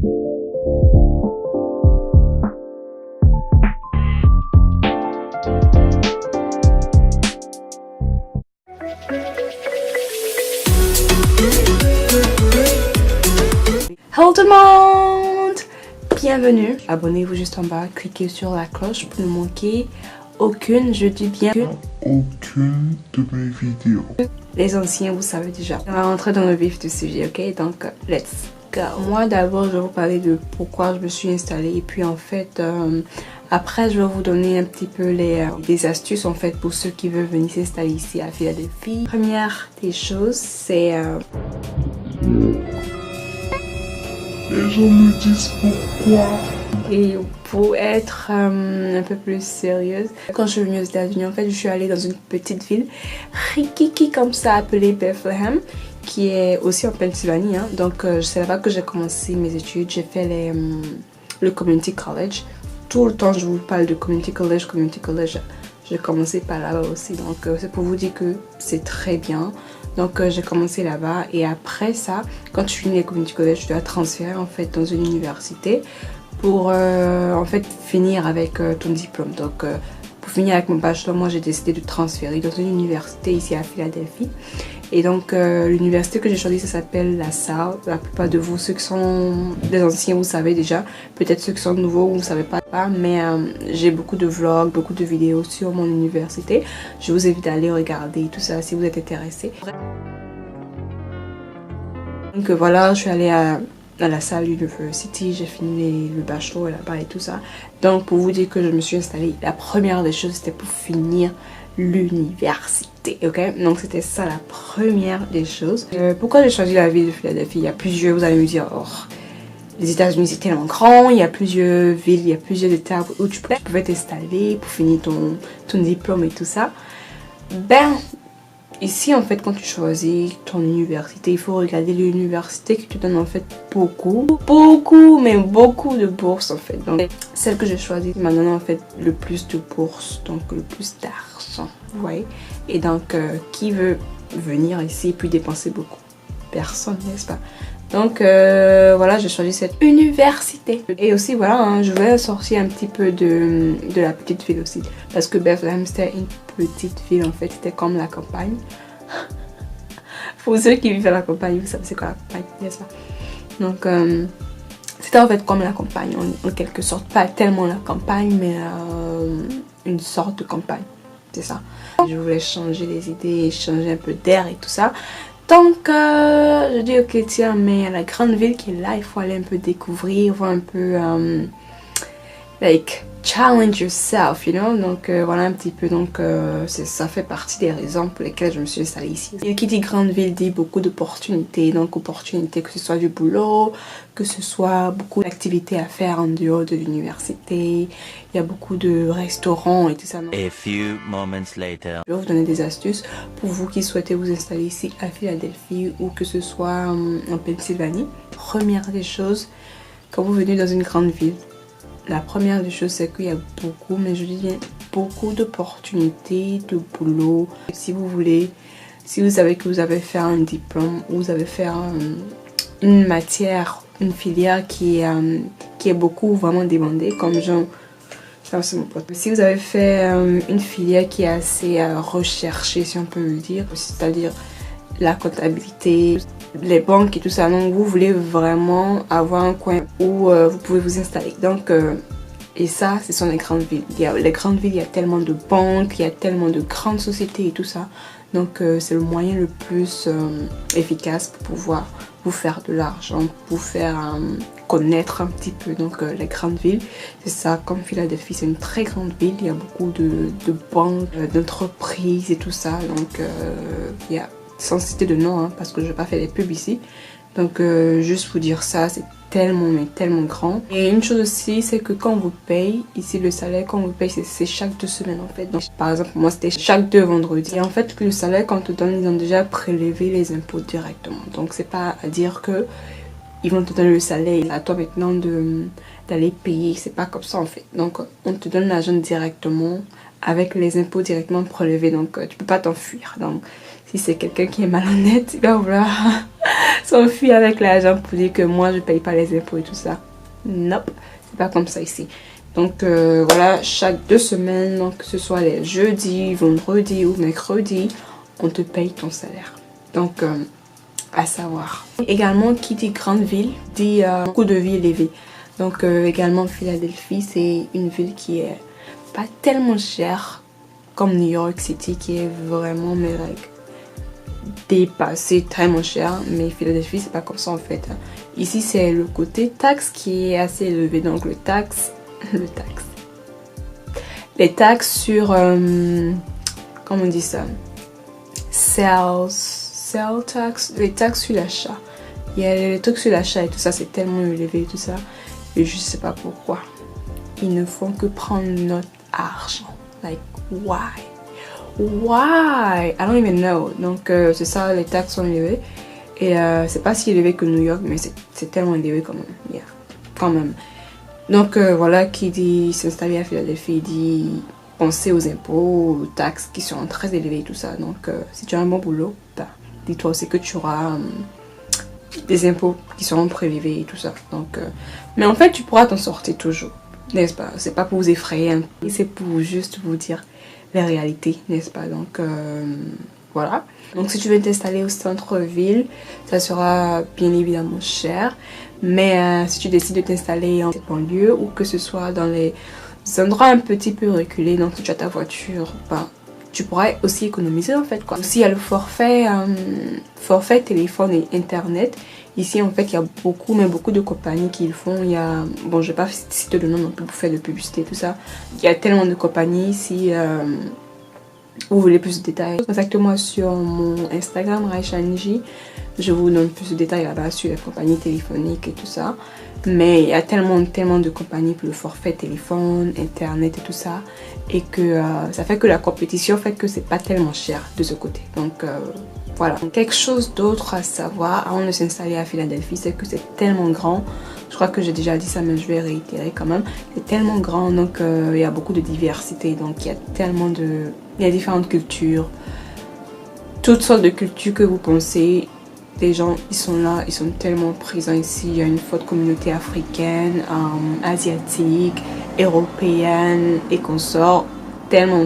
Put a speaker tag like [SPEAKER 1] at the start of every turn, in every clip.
[SPEAKER 1] Hello tout le monde! Bienvenue! Abonnez-vous juste en bas, cliquez sur la cloche pour ne manquer aucune, je dis bien
[SPEAKER 2] aucune de mes vidéos.
[SPEAKER 1] Les anciens, vous savez déjà. On va rentrer dans le vif du sujet, ok? Donc, let's go! Moi d'abord, je vais vous parler de pourquoi je me suis installée et puis en fait, après je vais vous donner un petit peu des astuces en fait pour ceux qui veulent venir s'installer ici à Philadelphie. Première des choses, c'est...
[SPEAKER 2] Les gens me disent pourquoi.
[SPEAKER 1] Et pour être un peu plus sérieuse, quand je suis venue aux États-Unis, en fait, je suis allée dans une petite ville rikiki comme ça appelée Bethlehem, qui est aussi en Pennsylvanie. Hein. Donc, c'est là-bas que j'ai commencé mes études. J'ai fait le Community College. Tout le temps, je vous parle de Community College. J'ai commencé par là-bas aussi. Donc, c'est pour vous dire que c'est très bien. Donc j'ai commencé là-bas et après ça, quand tu finis les community college, tu dois transférer en fait dans une université pour en fait finir avec ton diplôme. Donc pour finir avec mon bachelor, moi j'ai décidé de transférer dans une université ici à Philadelphie. Et donc l'université que j'ai choisie, ça s'appelle La Salle. La plupart de vous, ceux qui sont des anciens, vous savez déjà. Peut-être ceux qui sont nouveaux, vous ne savez pas. Mais j'ai beaucoup de vlogs, beaucoup de vidéos sur mon université. Je vous invite à aller regarder tout ça si vous êtes intéressés. Donc voilà, je suis allée à La Salle University. J'ai fini le bachelor là-bas et tout ça. Donc pour vous dire que je me suis installée, la première des choses, c'était pour finir l'université, ok? Donc c'était ça la première des choses. Pourquoi j'ai choisi la ville de Philadelphie? Il y a plusieurs, vous allez me dire, oh, les États-Unis c'est tellement grand, il y a plusieurs villes, il y a plusieurs états où tu pouvais t'installer pour finir ton diplôme et tout ça. Ben, ici en fait quand tu choisis ton université, il faut regarder l'université qui te donne en fait beaucoup de bourses en fait. Donc celle que j'ai choisie m'a donné en fait le plus de bourses, donc le plus d'argent, vous voyez. Et donc qui veut venir ici et puis dépenser beaucoup? Personne, n'est-ce pas? Donc voilà, j'ai choisi cette université. Et aussi voilà, hein, je vais sortir un petit peu de la petite ville aussi. Parce que Bethlehem c'était une petite ville en fait, c'était comme la campagne. Pour ceux qui vivent à la campagne, vous savez c'est quoi la campagne, n'est-ce pas? Donc c'était en fait comme la campagne, en quelque sorte. Pas tellement la campagne, mais une sorte de campagne, c'est ça. Je voulais changer les idées, changer un peu d'air et tout ça. Donc je dis ok tiens, mais la grande ville qui est là, il faut aller un peu découvrir, voir un peu like challenge yourself, you know. Donc voilà un petit peu, donc ça fait partie des raisons pour lesquelles je me suis installée ici. Et qui dit grande ville dit beaucoup d'opportunités, donc opportunités que ce soit du boulot, que ce soit beaucoup d'activités à faire en dehors de l'université. Il y a beaucoup de restaurants et tout ça.
[SPEAKER 3] A few moments later.
[SPEAKER 1] Je vais vous donner des astuces pour vous qui souhaitez vous installer ici à Philadelphie ou que ce soit en Pennsylvanie. Première des choses, quand vous venez dans une grande ville, la première des choses c'est qu'il y a beaucoup, mais je dis bien beaucoup d'opportunités de boulot. Si vous voulez, si vous savez que vous avez fait un diplôme ou vous avez fait une matière, une filière qui est beaucoup vraiment demandée, comme genre, ça c'est mon pote. Si vous avez fait une filière qui est assez recherchée, si on peut le dire, c'est-à-dire la comptabilité, les banques et tout ça, donc vous voulez vraiment avoir un coin où vous pouvez vous installer. Donc et ça, ce sont les grandes villes. Les grandes villes, il y a tellement de banques, il y a tellement de grandes sociétés et tout ça. Donc c'est le moyen le plus efficace pour pouvoir vous faire de l'argent, pour faire connaître un petit peu donc les grandes villes. C'est ça, comme Philadelphie, c'est une très grande ville, il y a beaucoup de banques, d'entreprises et tout ça. Donc il y a, sans citer de nom, hein, parce que je ne vais pas faire des pubs ici. Donc juste vous dire ça, c'est tellement mais tellement grand. Et une chose aussi, c'est que quand on vous paye, ici le salaire, quand on vous paye, c'est chaque 2 semaines en fait. Donc par exemple, moi c'était chaque 2 vendredis. Et en fait, le salaire quand on te donne, ils ont déjà prélevé les impôts directement. Donc c'est pas à dire que ils vont te donner le salaire, à toi maintenant d'aller payer. C'est pas comme ça en fait. Donc on te donne l'argent directement avec les impôts directement prélevés. Donc tu peux pas t'enfuir. Donc si c'est quelqu'un qui est malhonnête, il va vouloir s'enfuir avec l'argent pour dire que moi je paye pas les impôts et tout ça. Nope, c'est pas comme ça ici. Donc voilà, chaque 2 semaines, donc que ce soit les jeudis, vendredis ou mercredis, on te paye ton salaire. Donc à savoir. Également, qui dit grande ville dit coût de vie élevé. Donc également Philadelphie, c'est une ville qui est pas tellement chère comme New York City, qui est vraiment dépassé, tellement cher. Mais Philadelphie, c'est pas comme ça en fait. Ici, c'est le côté taxe qui est assez élevé. Donc les taxes sur comment on dit ça, sell tax, les taxes sur l'achat. Il y a les trucs sur l'achat et tout ça, c'est tellement élevé et tout ça. Et je sais pas pourquoi. Ils ne font que prendre notre argent. Like, why? Why? I don't even know. Donc, c'est ça, les taxes sont élevées. Et c'est pas si élevé que New York, mais c'est tellement élevé quand même. Yeah, quand même. Donc, voilà, qui dit s'installer à Philadelphie, dit penser aux impôts, aux taxes qui sont très élevées et tout ça. Donc, si tu as un bon boulot, bah, dis-toi aussi que tu auras des impôts qui seront prélevés et tout ça. Donc, mais en fait, tu pourras t'en sortir toujours, n'est-ce pas? C'est pas pour vous effrayer, hein. C'est pour juste vous dire la réalité, n'est-ce pas? Donc, voilà. Donc, si tu veux t'installer au centre-ville, ça sera bien évidemment cher. Mais si tu décides de t'installer en banlieue ou que ce soit dans les endroits un petit peu reculés, donc si tu as ta voiture, ben, tu pourras aussi économiser en fait quoi. Aussi il y a le forfait téléphone et internet. Ici en fait il y a beaucoup de compagnies qui le font. Il y a, bon je vais pas citer le nom non plus pour faire de publicité tout ça. Il y a tellement de compagnies. Si vous voulez plus de détails, contactez-moi sur mon Instagram Raishanji. Je vous donne plus de détails là-bas sur les compagnies téléphoniques et tout ça. Mais il y a tellement de compagnies pour le forfait téléphone, internet et tout ça. Et que ça fait que la compétition fait que c'est pas tellement cher de ce côté. Donc voilà. Quelque chose d'autre à savoir avant de s'installer à Philadelphie, c'est que c'est tellement grand. Je crois que j'ai déjà dit ça, mais je vais réitérer quand même. C'est tellement grand, donc il y a beaucoup de diversité. Donc il y a tellement de... Il y a différentes cultures. Toutes sortes de cultures que vous pensez. Les gens, ils sont là, ils sont tellement présents ici. Il y a une forte communauté africaine, asiatique, européenne et consorts. Tellement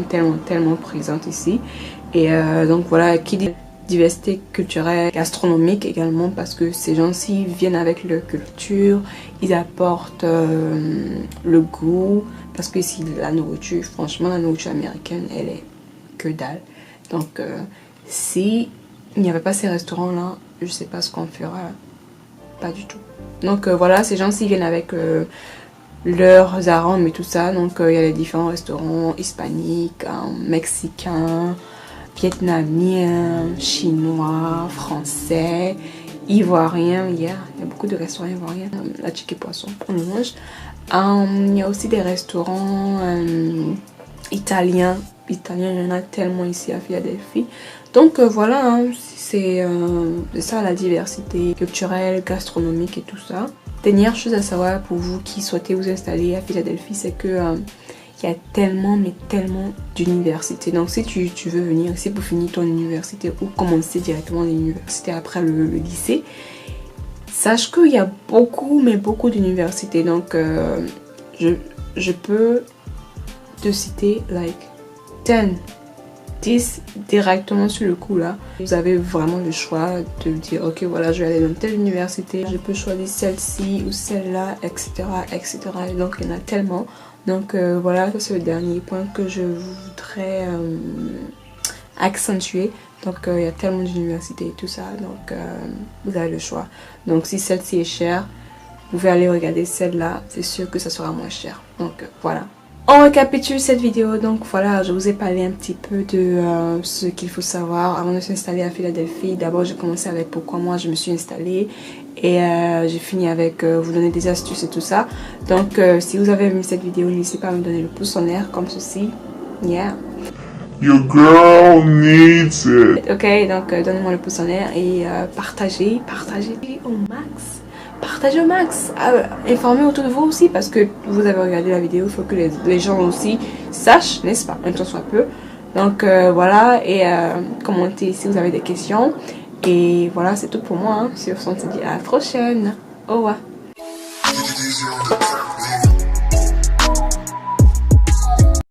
[SPEAKER 1] présente ici. Et donc voilà, qui dit diversité culturelle, gastronomique également, parce que ces gens-ci viennent avec leur culture, ils apportent le goût. Parce que ici, la nourriture, franchement, la nourriture américaine, elle est que dalle. Donc, si il n'y avait pas ces restaurants-là, je sais pas ce qu'on fera. Pas du tout. Donc voilà, ces gens-ci viennent avec leurs arômes et tout ça. Donc il y a les différents restaurants hispaniques, mexicains, vietnamiens, chinois, français, ivoiriens. Il y a beaucoup de restaurants ivoiriens. La chicken poisson, on le mange. Il y a aussi des restaurants italiens. Il y en a tellement ici à Philadelphie. Donc voilà, hein, c'est ça la diversité culturelle, gastronomique et tout ça. Dernière chose à savoir pour vous qui souhaitez vous installer à Philadelphie, c'est que il y a tellement d'universités. Donc si tu veux venir ici pour finir ton université ou commencer directement l'université après le lycée, sache qu'il y a beaucoup d'universités. Donc je peux te citer like 10 directement sur le coup là. Vous avez vraiment le choix de dire ok voilà je vais aller dans telle université, je peux choisir celle-ci ou celle-là, etc. Et donc il y en a tellement. Donc voilà, ça c'est le dernier point que je voudrais accentuer. Donc il y a tellement d'universités et tout ça, donc vous avez le choix. Donc si celle-ci est chère, vous pouvez aller regarder celle-là, c'est sûr que ça sera moins cher. Donc voilà. On récapitule cette vidéo, donc voilà, je vous ai parlé un petit peu de ce qu'il faut savoir avant de s'installer à Philadelphie. D'abord, j'ai commencé avec pourquoi moi je me suis installée et j'ai fini avec vous donner des astuces et tout ça. Donc, si vous avez aimé cette vidéo, n'hésitez pas à me donner le pouce en l'air comme ceci. Yeah.
[SPEAKER 2] Your girl needs it.
[SPEAKER 1] Ok, donc donnez-moi le pouce en l'air et partagez au max. Partagez au max, informez autour de vous aussi parce que vous avez regardé la vidéo, il faut que les gens aussi sachent, n'est-ce pas, un tant soit peu. Donc voilà, et commentez si vous avez des questions. Et voilà, c'est tout pour moi. Sur ce, on se dit à la prochaine. Au revoir.